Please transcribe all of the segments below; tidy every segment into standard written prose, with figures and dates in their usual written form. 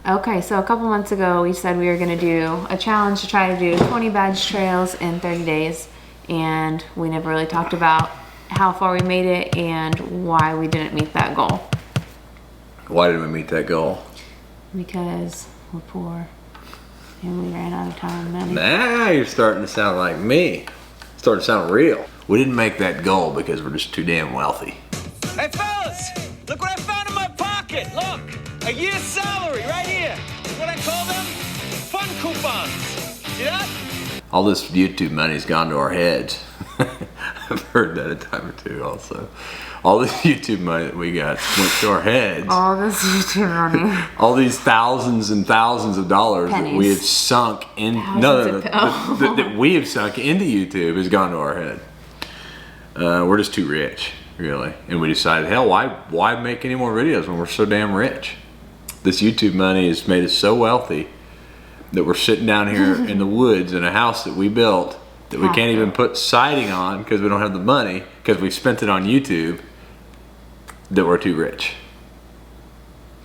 Okay, so a couple months ago we said we were going to do a challenge to try to do 20 badge trails in 30 days, and we never really talked about how far we made it and why we didn't meet that goal. Why didn't we meet that goal? Because we're poor and we ran out of time and money. Now you're starting to sound like me. Starting to sound real. We didn't make that goal because we're just too damn wealthy. Hey fellas, look what I found in my pocket. Look, a year's salary right here. What I call them? Fun coupons. See that? All this YouTube money's gone to our heads. I've heard that a time or two also. All this YouTube money that we got went to our heads. All this YouTube money. All these thousands and thousands of dollars Pennies. that we have sunk in that we have sunk into YouTube has gone to our head. We're just too rich, really. And we decided, hell, why make any more videos when we're so damn rich? This YouTube money has made us so wealthy that we're sitting down here in the woods in a house that we built that we can't even put siding on because we don't have the money because we've spent it on YouTube, that we're too rich.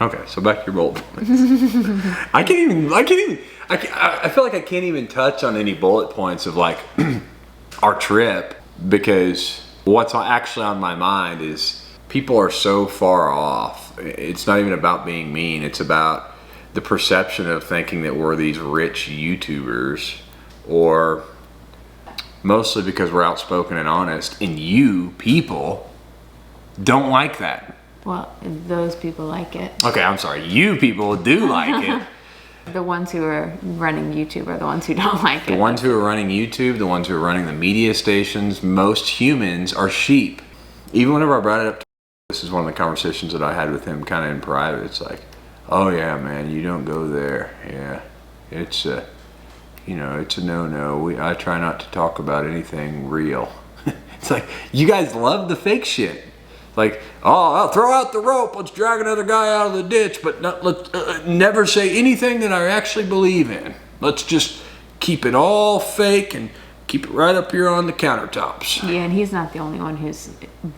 Okay, so back to your bullet points. I feel like I can't even touch on any bullet points of like our trip, because what's actually on my mind is people are so far off. It's not even about being mean. It's about the perception of thinking that we're these rich YouTubers, or mostly because we're outspoken and honest, and you people don't like that. Well, those people like it. Okay, I'm sorry. You people do like it. The ones who are running YouTube are the ones who don't like it. The ones who are running YouTube, the ones who are running the media stations, most humans are sheep. Even whenever I brought it up, this is one of the conversations that I had with him kind of in private. It's like, oh yeah, man, you don't go there. Yeah, it's a, it's a no-no. I try not to talk about anything real. It's like, you guys love the fake shit. Like, oh, I'll throw out the rope, let's drag another guy out of the ditch, but let's never say anything that I actually believe in. Let's just keep it all fake and keep it right up here on the countertops. Yeah, and he's not the only one who's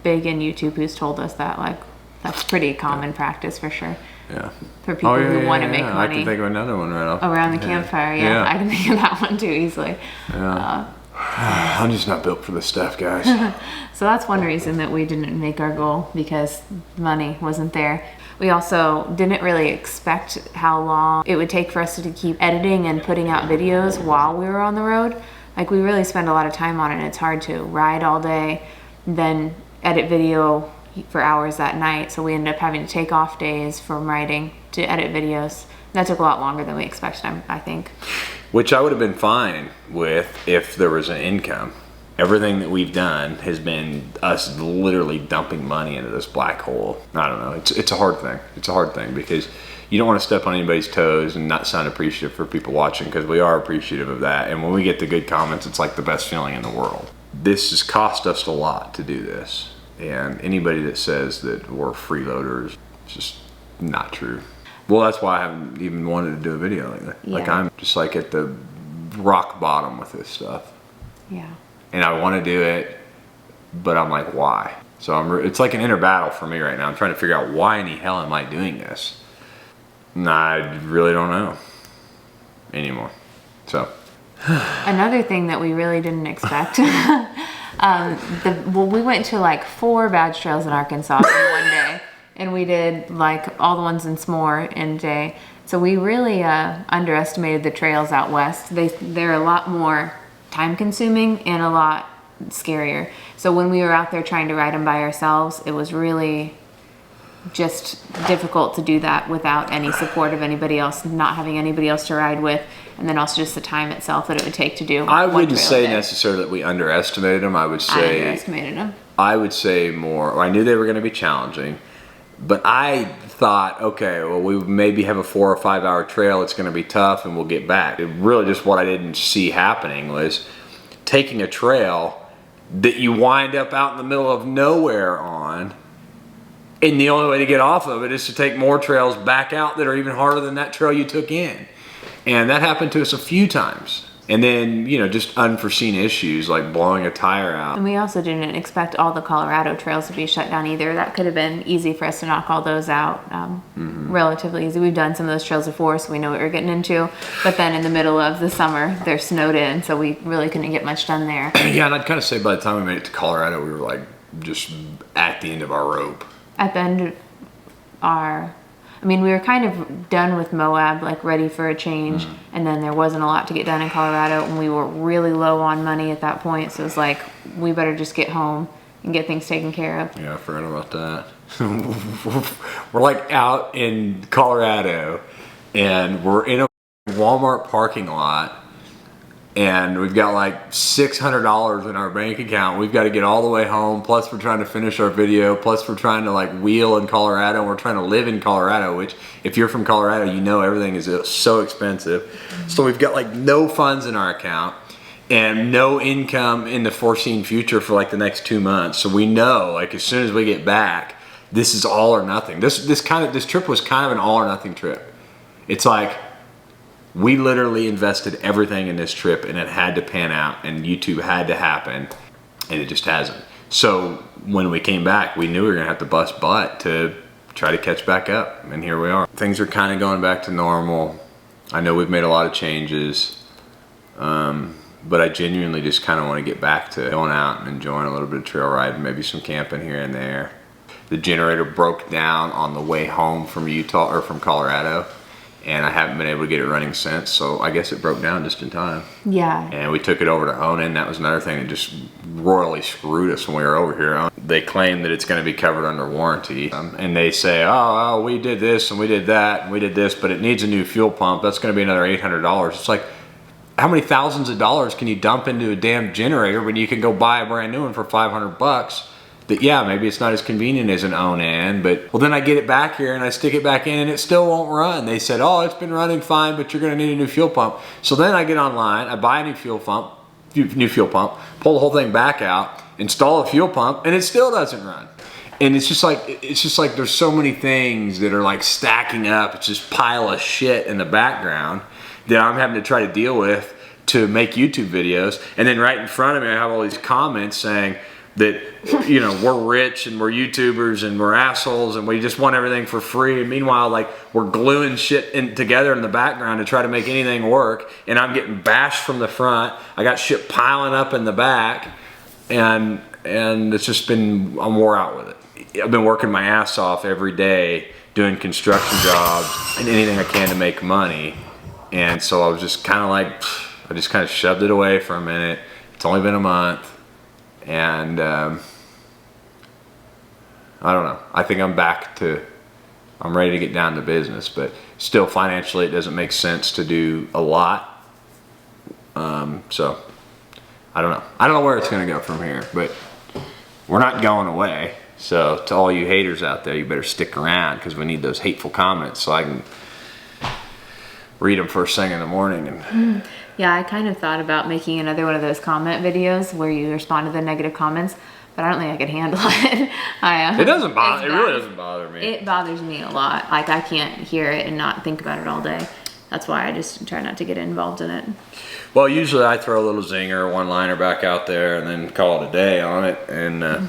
big in YouTube who's told us that. Like, that's pretty common practice for sure. Yeah. For people who want to make money. I can think of another one right off. Around the campfire, yeah. I can think of that one too easily. Yeah. I'm just not built for this stuff, guys. So that's one reason that we didn't make our goal, because money wasn't there. We also didn't really expect how long it would take for us to keep editing and putting out videos while we were on the road. Like, we really spend a lot of time on it. It's hard to ride all day, then edit video for hours that night. So we ended up having to take off days from riding to edit videos. That took a lot longer than we expected, I think. Which I would have been fine with if there was an income. Everything that we've done has been us literally dumping money into this black hole. I don't know. It's a hard thing. It's a hard thing because you don't want to step on anybody's toes and not sound appreciative for people watching, because we are appreciative of that. And when we get the good comments, it's like the best feeling in the world. This has cost us a lot to do this. And anybody that says that we're freeloaders, it's just not true. Well, that's why I haven't even wanted to do a video lately. Yeah. Like, I'm just like at the rock bottom with this stuff. Yeah. And I want to do it, but I'm like, why? So it's like an inner battle for me right now. I'm trying to figure out why in the hell am I doing this? And I really don't know anymore. So. Another thing that we really didn't expect. We went to like 4 badge trails in Arkansas in one day. And we did like all the ones in S'more in a day. So we really underestimated the trails out west. They're a lot more time consuming and a lot scarier. So when we were out there trying to ride them by ourselves, it was really just difficult to do that without any support of anybody else, not having anybody else to ride with, and then also just the time itself that it would take to do. I wouldn't say necessarily that we underestimated them. I underestimated them. I would say more, I knew they were going to be challenging. But I thought, okay, well, we maybe have a 4 or 5 hour trail. It's going to be tough and we'll get back. It really just what I didn't see happening was taking a trail that you wind up out in the middle of nowhere on, and the only way to get off of it is to take more trails back out that are even harder than that trail you took in. And that happened to us a few times. And then, you know, just unforeseen issues like blowing a tire out. And we also didn't expect all the Colorado trails to be shut down either. That could have been easy for us to knock all those out relatively easy. We've done some of those trails before, so we know what we're getting into. But then in the middle of the summer, they're snowed in, so we really couldn't get much done there. Yeah, and I'd kind of say by the time we made it to Colorado, we were like just at the end of our rope. At the end, we were kind of done with Moab, like ready for a change, and then there wasn't a lot to get done in Colorado, and we were really low on money at that point, so it was like, we better just get home and get things taken care of. Yeah, I forgot about that. We're like out in Colorado, and we're in a Walmart parking lot, and we've got like $600 in our bank account. We've got to get all the way home. Plus we're trying to finish our video. Plus we're trying to like wheel in Colorado. And we're trying to live in Colorado, which if you're from Colorado, you know everything is so expensive. So we've got like no funds in our account and no income in the foreseen future for like the next 2 months. So we know like as soon as we get back, this is all or nothing. This trip was kind of an all or nothing trip. It's like, we literally invested everything in this trip and it had to pan out and YouTube had to happen and it just hasn't. So when we came back, we knew we were gonna have to bust butt to try to catch back up, and here we are. Things are kind of going back to normal. I know we've made a lot of changes, but I genuinely just kind of want to get back to going out and enjoying a little bit of trail riding, maybe some camping here and there. The generator broke down on the way home from Utah or from Colorado, and I haven't been able to get it running since, so I guess it broke down just in time. Yeah. And we took it over to Onan. That was another thing that just royally screwed us when we were over here. They claim that it's going to be covered under warranty, and they say, oh, we did this and we did that and we did this, but it needs a new fuel pump. That's going to be another $800. It's like, how many thousands of dollars can you dump into a damn generator when you can go buy a brand new one for 500 bucks? That, yeah, maybe it's not as convenient as an Onan, but well, then I get it back here and I stick it back in and it still won't run. They said, oh, it's been running fine, but you're gonna need a new fuel pump. So then I get online, I buy a new fuel pump, pull the whole thing back out, install a fuel pump, and it still doesn't run. And it's just like there's so many things that are like stacking up. It's just pile of shit in the background that I'm having to try to deal with to make YouTube videos. And then right in front of me, I have all these comments saying that, you know, we're rich and we're YouTubers and we're assholes and we just want everything for free. And meanwhile, like, we're gluing shit together in the background to try to make anything work. And I'm getting bashed from the front. I got shit piling up in the back, and it's just been, I'm wore out with it. I've been working my ass off every day doing construction jobs and anything I can to make money. And so I was just kind of like, I just kind of shoved it away for a minute. It's only been a month. And I don't know. I think I'm ready to get down to business, but still financially it doesn't make sense to do a lot. So I don't know. I don't know where it's going to go from here, but we're not going away. So to all you haters out there, you better stick around because we need those hateful comments so I can read them first thing in the morning. And yeah, I kind of thought about making another one of those comment videos where you respond to the negative comments, but I don't think I could handle it. It doesn't bother. It really doesn't bother me. It bothers me a lot. Like, I can't hear it and not think about it all day. That's why I just try not to get involved in it. Well, usually I throw a little zinger, one-liner back out there, and then call it a day on it. And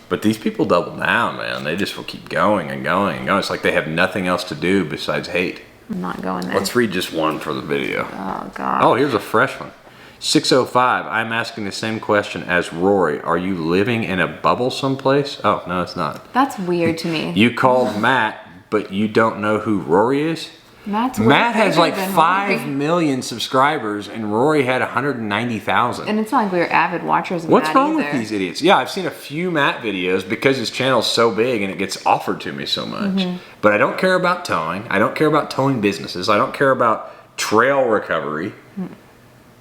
but these people double down, man. They just will keep going and going and going. It's like they have nothing else to do besides hate. I'm not going there. Let's read just one for the video. Oh, God. Oh, here's a fresh one. 605, I'm asking the same question as Rory. Are you living in a bubble someplace? Oh, no, it's not. That's weird to me. You called Matt, but you don't know who Rory is? Matt has like 5 million subscribers and Rory had 190,000. And it's not like we were avid watchers of What's Matt wrong either. with these idiots? Yeah, I've seen a few Matt videos because his channel's so big and it gets offered to me so much. But I don't care about towing. I don't care about towing businesses. I don't care about trail recovery.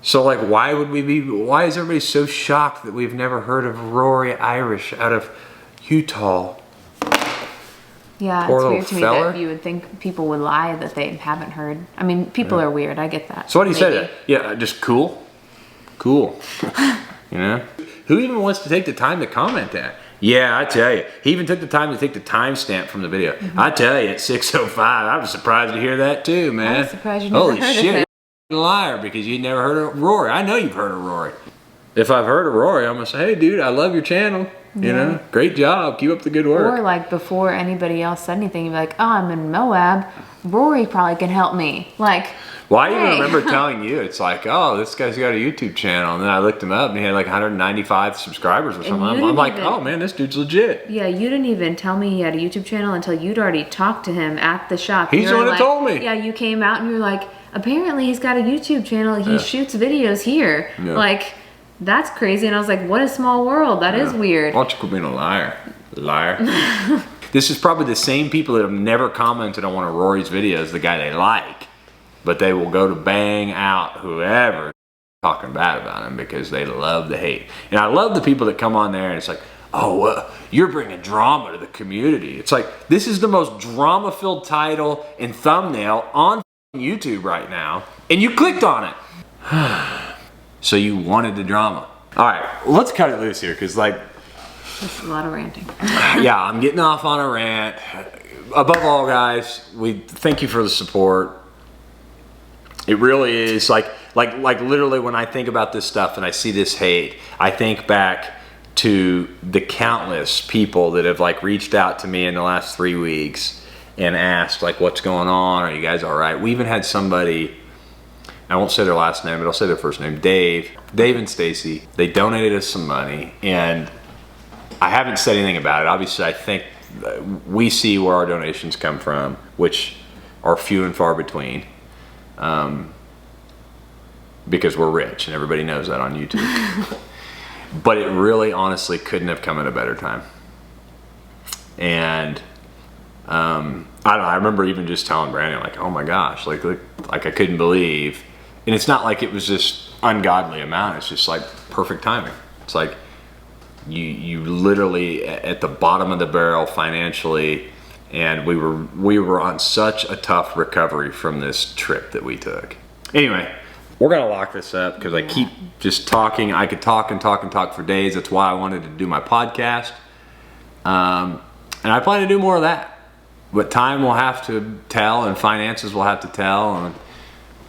So like, why is everybody so shocked that we've never heard of Rory Irish out of Utah? Yeah, Poor it's little weird to me feller. that you would think people would lie that they haven't heard. I mean, people are weird. I get that. So what do you say to that? Yeah, just cool. Cool. You know? Who even wants to take the time to comment that? Yeah, I tell you. He even took the time to take the timestamp from the video. I tell you, at 6:05, I was surprised to hear that too, man. I was surprised you never Holy heard shit. of it. liar because you never heard of Rory. I know you've heard of Rory. If I've heard of Rory, I'm gonna say, hey dude, I love your channel. You know, great job. Keep up the good work. Or like before anybody else said anything, you'd be like, oh, I'm in Moab. Rory probably can help me. Like, well, I even hey. remember telling you, it's like, oh, this guy's got a YouTube channel. And then I looked him up and he had like 195 subscribers or something. I'm like, oh man, this dude's legit. Yeah, you didn't even tell me he had a YouTube channel until you'd already talked to him at the shop. He's the one that told me. Yeah, you came out and you were like, apparently he's got a YouTube channel. He shoots videos here. Yeah. Like, that's crazy. And I was like, what a small world. That is weird. Why don't you quit being a liar? Liar. This is probably the same people that have never commented on one of Rory's videos, the guy they like. But they will go to bang out whoever talking bad about him because they love the hate. And I love the people that come on there and it's like, oh, you're bringing drama to the community. It's like, this is the most drama-filled title and thumbnail on YouTube right now. And you clicked on it. So you wanted the drama. All right, let's cut it loose here because like, that's a lot of ranting. Yeah, I'm getting off on a rant. Above all, guys, we thank you for the support. It really is like literally when I think about this stuff and I see this hate, I think back to the countless people that have like reached out to me in the last 3 weeks and asked like, what's going on? Are you guys all right? We even had somebody, I won't say their last name, but I'll say their first name, Dave and Stacy. They donated us some money and I haven't said anything about it. Obviously, I think we see where our donations come from, which are few and far between, because we're rich and everybody knows that on YouTube. But it really, honestly, couldn't have come at a better time. And I don't know. I remember even just telling Brandon, like, "Oh my gosh, like I couldn't believe." And it's not like it was just ungodly amount. It's just like perfect timing. It's like. You literally at the bottom of the barrel financially, and we were on such a tough recovery from this trip that we took. Anyway, we're gonna lock this up because I keep just talking. I could talk and talk and talk for days. That's why I wanted to do my podcast, and I plan to do more of that. But time will have to tell, and finances will have to tell. And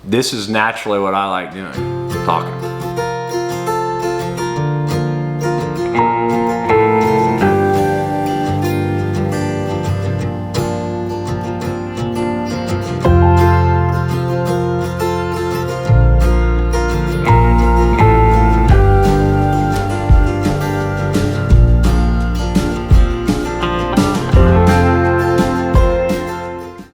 this is naturally what I like doing, talking.